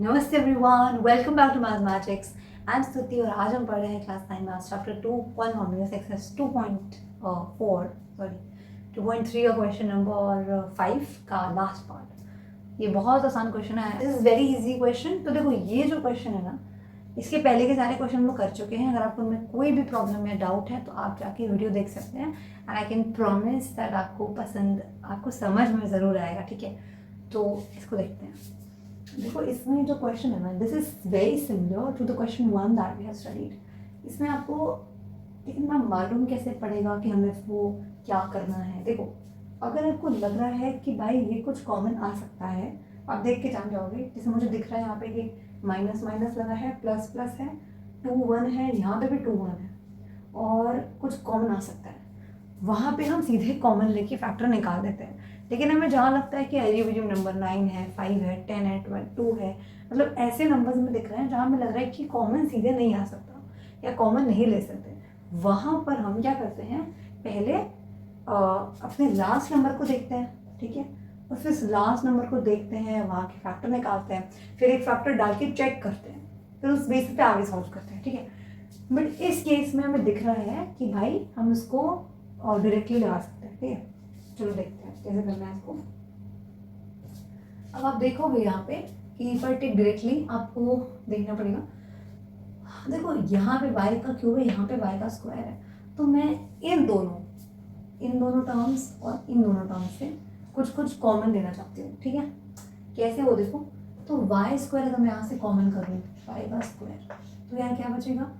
नमस्ते everyone, welcome back to mathematics. I am Stuti और आज हम पढ़ रहे हैं class 9 maths chapter 2 polynomials exercise 2.3 का क्वेश्चन नंबर 5 का लास्ट पार्ट। ये बहुत आसान क्वेश्चन है, this is very easy question. तो देखो, ये जो क्वेश्चन है ना, इसके पहले के सारे क्वेश्चन हम लोग कर चुके हैं। अगर आपको उनमें कोई भी प्रॉब्लम या डाउट है तो आप जाके वीडियो देख सकते हैं and I can promise that आपको समझ में ज़रूर आएगा। ठीक है, तो इसको देखते हैं। देखो, इसमें जो क्वेश्चन है ना, this is very similar to the question 1 that we have studied. इसमें आपको इतना मालूम कैसे पड़ेगा कि हमें वो क्या करना है। देखो, अगर आपको लग रहा है कि भाई ये कुछ कॉमन आ सकता है, आप देख के जान जाओगे। जैसे मुझे दिख रहा है यहाँ पे कि माइनस माइनस लगा है, प्लस प्लस है, 2 1 है, यहाँ पे भी 2 1 है और कुछ कॉमन आ सकता है। वहाँ पे हम सीधे कॉमन लेके फैक्टर निकाल देते हैं। लेकिन हमें जहाँ लगता है कि एलिविजिम नंबर 9 है, 5 है, 10 है, 12, 2 है, मतलब ऐसे नंबर्स में दिख रहे हैं जहाँ हमें लग रहा है कि कॉमन सीधे नहीं आ सकता या कॉमन नहीं ले सकते। वहाँ पर हम क्या करते हैं, पहले अपने लास्ट नंबर को देखते हैं। ठीक है, और फिर लास्ट नंबर को देखते हैं, वहाँ के फैक्टर निकालते हैं, फिर एक फैक्टर डाल के चेक करते हैं, फिर उस बेसिस पे आगे सॉल्व करते हैं। ठीक है, बट इस केस में हमें दिख रहा है कि भाई हम उसको और डायरेक्टली लगा सकते हैं। ठीक है, चलो देखते हैं कैसे करना है इसको। अब आप देखोगे यहाँ पे कि पर टिक डायरेक्टली आपको देखना पड़ेगा। देखो, यहाँ पे y का क्यूब है, यहाँ पे y का स्क्वायर है, तो मैं इन दोनों टर्म्स और इन दोनों टर्म्स से कुछ कुछ कॉमन लेना चाहती हूँ। ठीक है, कैसे हो देखो, तो y स्क्वायर अगर मैं यहाँ से कॉमन कर लूँ, y का स्क्वायर, तो यहाँ क्या बचेगा,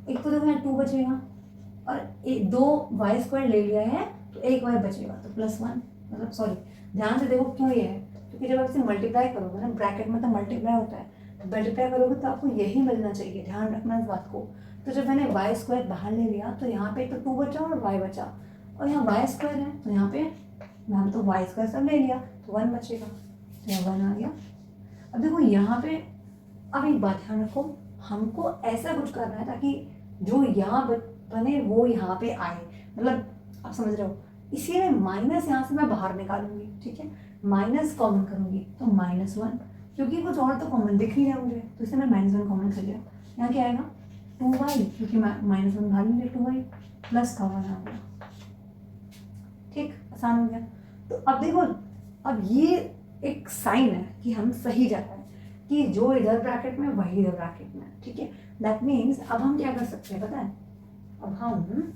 एक तो देखो यहाँ 2 बचेगा और एक 2 y स्क्वायर ले लिया है तो एक y बचेगा, तो +1, मतलब सॉरी, ध्यान से देखो क्यों ये है, क्योंकि जब आप इसे मल्टीप्लाई करोगे ना, ब्रैकेट में तो मल्टीप्लाई होता है, तो मल्टीप्लाई करोगे तो आपको यही मिलना चाहिए, ध्यान रखना इस बात को। तो जब मैंने y स्क्वायर बाहर ले लिया तो यहाँ पे तो 2 बचा और y बचा, और यहाँ y स्क्वायर है तो यहाँ पे मैंने तो y स्क्वायर सब ले लिया तो 1 बचेगा, तो यहाँ 1 आ गया। अब देखो यहाँ पे, अब एक बात ध्यान रखो, हमको ऐसा कुछ करना है ताकि जो यहाँ बने वो यहाँ पे आए, मतलब आप समझ रहे हो, इसीलिए माइनस यहाँ से मैं बाहर निकालूंगी। ठीक है, माइनस कॉमन करूंगी तो -1, क्योंकि कुछ और तो कॉमन दिख नहीं रहा मुझे, तो इसे मैं -1 कॉमन कर लिया। यहाँ क्या आएगा 2y, क्योंकि -1 बाहर नहीं, 2y प्लस का 1 आ गया। ठीक, आसान हो गया। तो अब देखो, अब ये एक साइन है कि हम सही जा रहे हैं, कि जो इधर ब्रैकेट में वही इधर ब्रैकेट में। ठीक है, दैट मीन्स अब हम क्या कर सकते हैं पता है, अब हम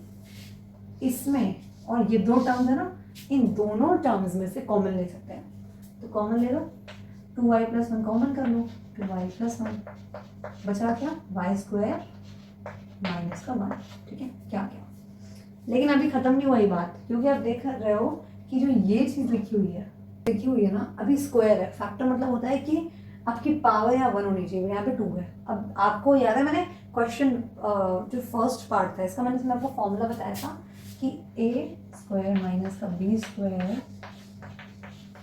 इसमें और ये 2 टर्म्स है ना, इन दोनों टर्म्स में से कॉमन ले सकते हैं। तो कॉमन ले लो, 2y + 1 कॉमन कर लो, 2y + 1 बचा क्या, y स्क्वायर माइनस का 1। ठीक है, क्या क्या, लेकिन अभी खत्म नहीं हुआ ये बात, क्योंकि आप देख रहे हो कि जो ये चीज़ लिखी हुई है ना, अभी स्क्वायर है। फैक्टर मतलब होता है कि आपकी पावर यहाँ 1 होनी चाहिए, यहाँ पे 2 है। अब आपको याद है, मैंने क्वेश्चन जो फर्स्ट पार्ट था इसका, मैंने आपको फॉर्मूला बताया था कि a² माइनस का b²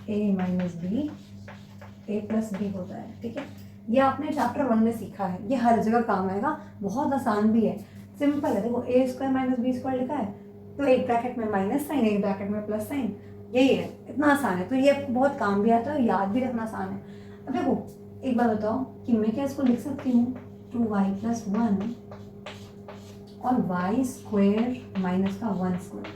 a minus b a + b होता है। ठीक है, ये आपने चैप्टर 1 में सीखा है, ये हर जगह काम आएगा, बहुत आसान भी है, सिंपल है। देखो, a² माइनस b² लिखा है तो एक ब्रैकेट में माइनस साइन, एक ब्रैकेट में प्लस साइन, यही है, इतना आसान है। तो ये बहुत काम भी आता है, याद भी रखना आसान है। अब देखो, एक बात बताओ कि मैं क्या इसको लिख सकती हूँ 2y + 1 और y स्क्वायर माइनस का 1 स्क्वायर,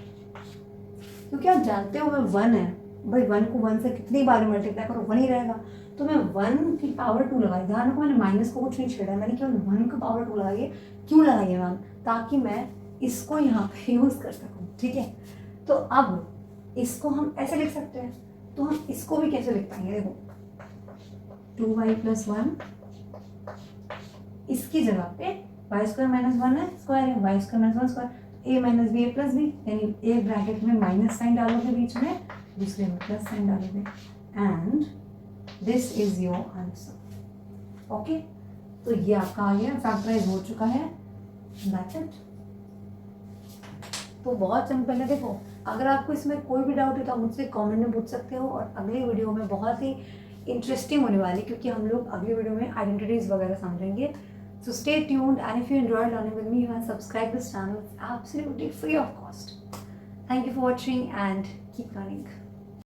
क्योंकि आप जानते हो 1 है भाई, 1 को 1 से कितनी बार मल्टीप्लाई करो 1 ही रहेगा। तो मैं 1 की पावर 2 लगाई, ध्यान रखो मैंने माइनस को कुछ नहीं छेड़ा, मैंने केवल 1 की पावर 2 लगाई है। क्यों लगाई है मैम, ताकि मैं इसको यहाँ पे यूज़ कर सकूँ। ठीक है, तो अब इसको हम ऐसे लिख सकते हैं, तो हम इसको भी कैसे लिख पाएंगे, देखो 2y + 1, इसकी जगह पे y² - 1 है, स्क्वायर है, y² - 1 square, a minus b a + b, यानी एक ब्रैकेट में माइनस साइन डालोगे बीच में, दूसरे में प्लस साइन डालोगे, and this is your answer. Okay, तो ये आपका आ गया, फैक्टराइज हो चुका है, दैट्स इट। तो बहुत सिंपल है। देखो, अगर आपको इसमें कोई भी डाउट है तो आप मुझसे कमेंट में पूछ सकते हो, और अगली वीडियो में बहुत ही इंटरेस्टिंग होने वाली, क्योंकि हम लोग अगली वीडियो में आइडेंटिटीज वगैरह समझेंगे। So stay tuned, and if you enjoyed learning with me, you can subscribe this channel. It's absolutely free of cost. Thank you for watching and keep learning.